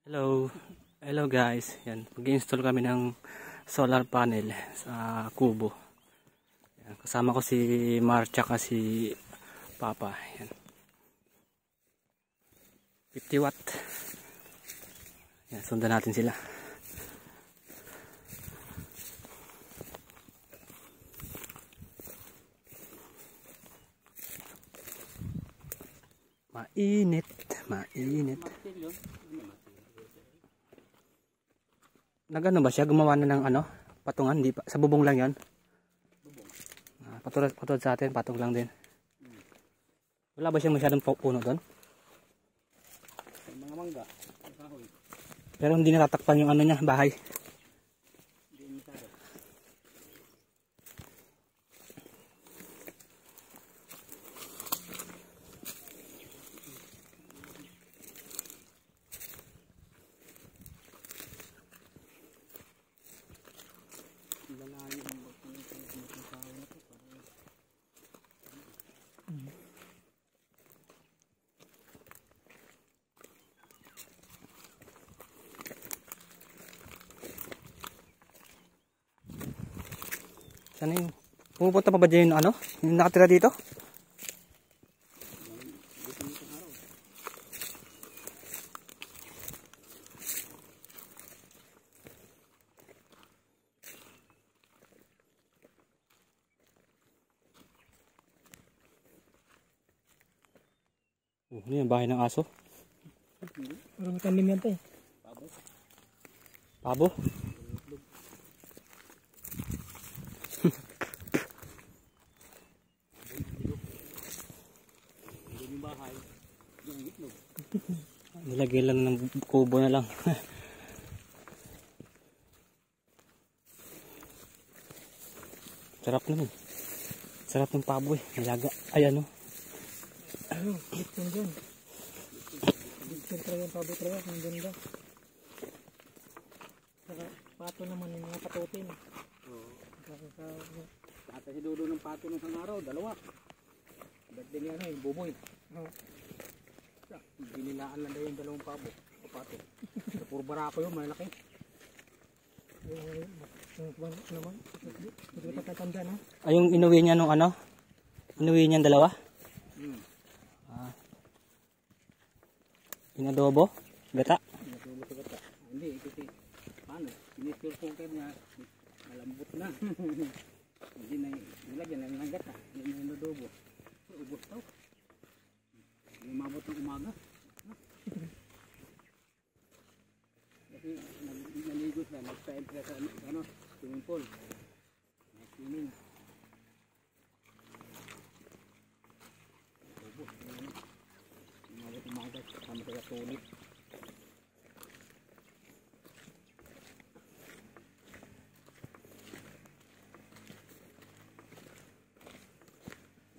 Hello. Hello guys. Yan, mag-install kami ng solar panel sa kubo. Yan, kasama ko si Marcia si Papa. Yan. 50 watt. Yan, sundan natin sila. Mainit, mainit. Nagano ba siya? Gumawa na ng ano? Patungan? Di pa. Sa bubong lang yan? Patulad sa atin, patong lang din. Wala ba siyang masyadong puno doon? Mga mangga. Pero hindi natatakpan yung ano niya, bahay. Hindi masyado. Sana yung pumupunta pa ba dyan yung ano? Yung nakatira dito? Ano yung bahay ng aso? Parang tanim yan tayo. Pabo? Nilagay lang ng kubo na lang. Sarap naman. Sarap ng pabo eh. Nilaga. Ay ano. Ito dyan. Ito talaga yung pabo talaga. Ang ganda. Saka pato naman yung mga patutin. Tata si Dodo ng pato ng isang araw. Dalawa. Birthday niya ano yung buboy. Binilaan lang daw yung dalawang pabo. Pato. Puro barako yun. Malaki. Naman. Hindi ko tatanda na. Ay yung inuwi niya nung ano? Inuwi niya dalawa? Inadobo? Gata? Inadobo sa gata. Hindi, kasi paano? Sinisure cooker niya, malambot na. Hindi na nilagyan ng gata. Hindi na inadobo. Ubos daw. Umabot ng umaga. Kasi naligo sila, nagpa-enter sa swimming pool. Nag-swimming. Ubos. Umabot umaga, kasama sila tulit.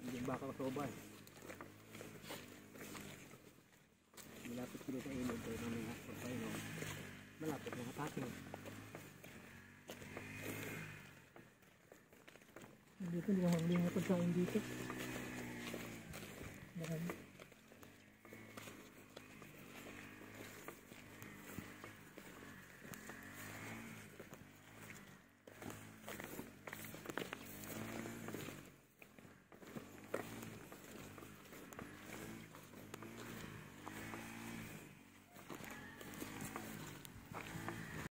Hindi baka kasoban. Malapit sila sa ilog kaya mamaya pagpainom. Malapit mga takin. Dito, hindi mo pagkain dito.